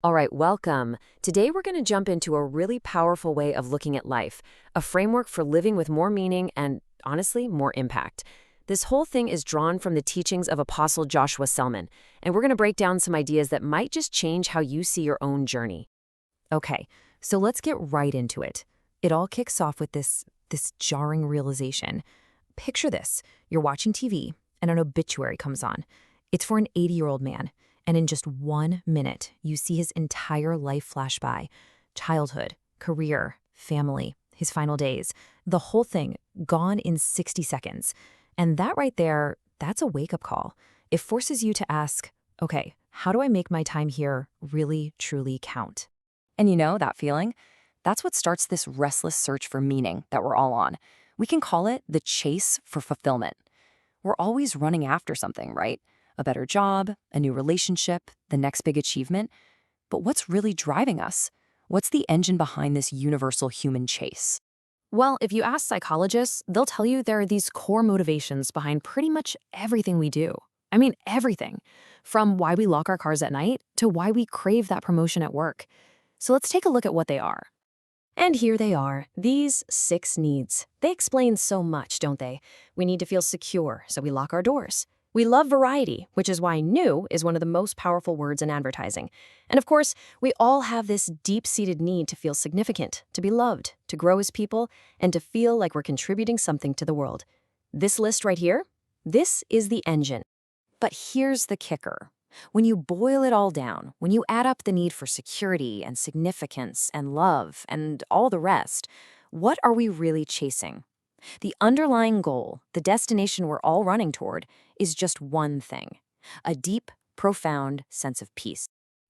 All right, welcome. Today we're going to jump into a really powerful way of looking at life, a framework for living with more meaning and, honestly, more impact. This whole thing is drawn from the teachings of Apostle Joshua Selman, and we're going to break down some ideas that might just change how you see your own journey. Okay, so let's get right into it. It all kicks off with this jarring realization. Picture this. You're watching TV, and an obituary comes on. It's for an 80-year-old man. And in just 1 minute, you see his entire life flash by. Childhood, career, family, his final days. The whole thing gone in 60 seconds. And that right there, that's a wake-up call. It forces you to ask, okay, how do I make my time here really, truly count? And you know that feeling? That's what starts this restless search for meaning that we're all on. We can call it the chase for fulfillment. We're always running after something, right? A better job, a new relationship, the next big achievement. But what's really driving us? What's the engine behind this universal human chase? Well, if you ask psychologists, they'll tell you there are these core motivations behind pretty much everything we do. I mean, everything. From why we lock our cars at night to why we crave that promotion at work. So let's take a look at what they are. And here they are, these 6 needs. They explain so much, don't they? We need to feel secure, so we lock our doors. We love variety, which is why new is one of the most powerful words in advertising. And of course, we all have this deep-seated need to feel significant, to be loved, to grow as people, and to feel like we're contributing something to the world. This list right here, this is the engine. But here's the kicker. When you boil it all down, when you add up the need for security and significance and love and all the rest, what are we really chasing? The underlying goal, the destination we're all running toward, is just one thing: a deep, profound sense of peace.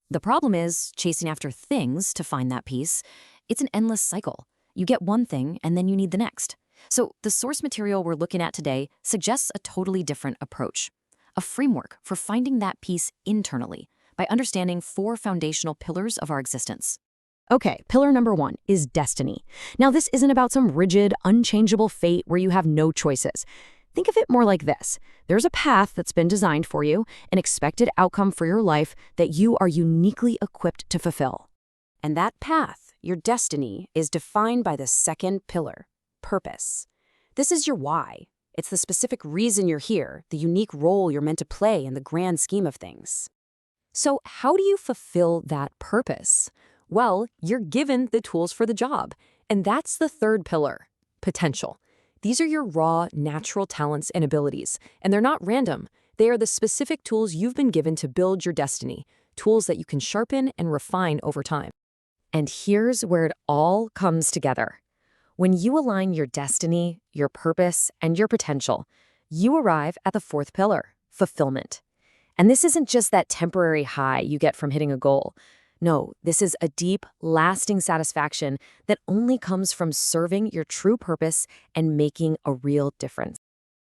The problem is, chasing after things to find that peace, it's an endless cycle. You get one thing, and then you need the next. So the source material we're looking at today suggests a totally different approach, a framework for finding that peace internally by understanding 4 foundational pillars of our existence. Okay, pillar number 1 is destiny. Now, this isn't about some rigid, unchangeable fate where you have no choices. Think of it more like this. There's a path that's been designed for you, an expected outcome for your life that you are uniquely equipped to fulfill. And that path, your destiny, is defined by the second pillar, purpose. This is your why. It's the specific reason you're here, the unique role you're meant to play in the grand scheme of things. So how do you fulfill that purpose? Well, you're given the tools for the job. And that's the third pillar, potential. These are your raw, natural talents and abilities, and they're not random. They are the specific tools you've been given to build your destiny, tools that you can sharpen and refine over time. And here's where it all comes together. When you align your destiny, your purpose, and your potential, you arrive at the 4th pillar, fulfillment. And this isn't just that temporary high you get from hitting a goal. No, this is a deep, lasting satisfaction that only comes from serving your true purpose and making a real difference.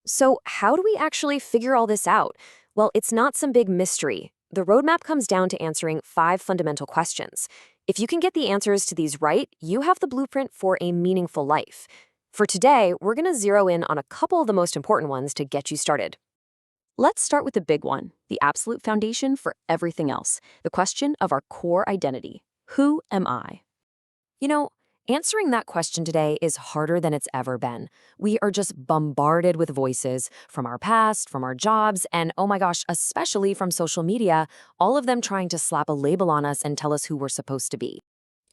So how do we actually figure all this out? Well, it's not some big mystery. The roadmap comes down to answering 5 fundamental questions. If you can get the answers to these right, you have the blueprint for a meaningful life. For today, we're going to zero in on a couple of the most important ones to get you started. Let's start with the big one, the absolute foundation for everything else, the question of our core identity. Who am I? You know, answering that question today is harder than it's ever been. We are just bombarded with voices from our past, from our jobs, and oh my gosh, especially from social media, all of them trying to slap a label on us and tell us who we're supposed to be.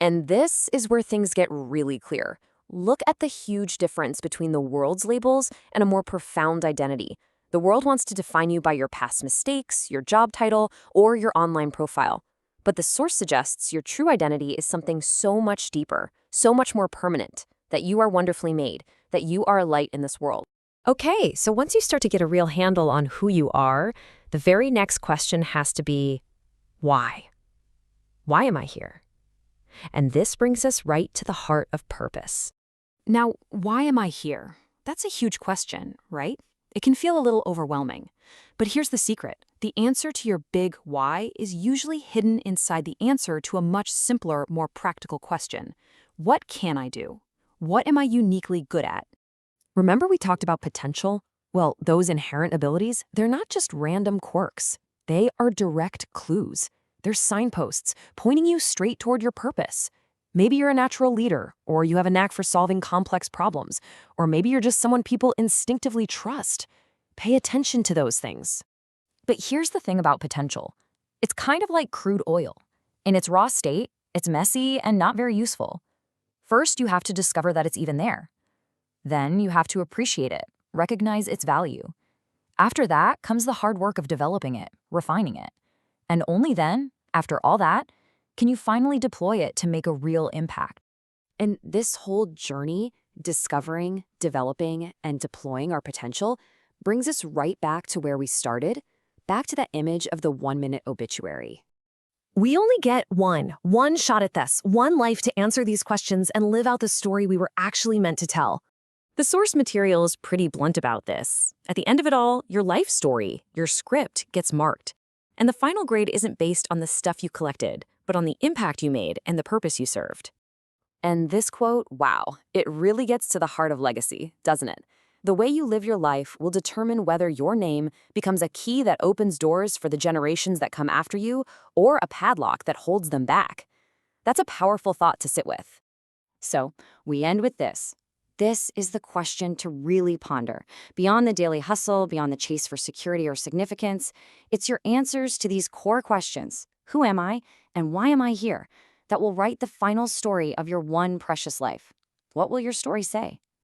And this is where things get really clear. Look at the huge difference between the world's labels and a more profound identity. The world wants to define you by your past mistakes, your job title, or your online profile. But the source suggests your true identity is something so much deeper, so much more permanent, that you are wonderfully made, that you are a light in this world. Okay, so once you start to get a real handle on who you are, the very next question has to be, why? Why am I here? And this brings us right to the heart of purpose. Now, why am I here? That's a huge question, right? It can feel a little overwhelming. But here's the secret. The answer to your big why is usually hidden inside the answer to a much simpler, more practical question. What can I do? What am I uniquely good at? Remember we talked about potential? Well, those inherent abilities, they're not just random quirks. They are direct clues. there's signposts pointing you straight toward your purpose. Maybe you're a natural leader, or you have a knack for solving complex problems, or maybe you're just someone people instinctively trust. Pay attention to those things. But here's the thing about potential. It's kind of like crude oil. In its raw state, it's messy and not very useful. First, you have to discover that it's even there. Then you have to appreciate it, recognize its value. After that comes the hard work of developing it, refining it. And only then, after all that, can you finally deploy it to make a real impact. And this whole journey, discovering, developing, and deploying our potential, brings us right back to where we started, back to that image of the 1-minute obituary. We only get one shot at this, one life to answer these questions and live out the story we were actually meant to tell. The source material is pretty blunt about this. At the end of it all, your life story, your script, gets marked. And the final grade isn't based on the stuff you collected, but on the impact you made and the purpose you served. And this quote, wow, it really gets to the heart of legacy, doesn't it? The way you live your life will determine whether your name becomes a key that opens doors for the generations that come after you or a padlock that holds them back. That's a powerful thought to sit with. So, we end with this. This is the question to really ponder. Beyond the daily hustle, beyond the chase for security or significance, it's your answers to these core questions. Who am I and why am I here? That will write the final story of your one precious life. What will your story say?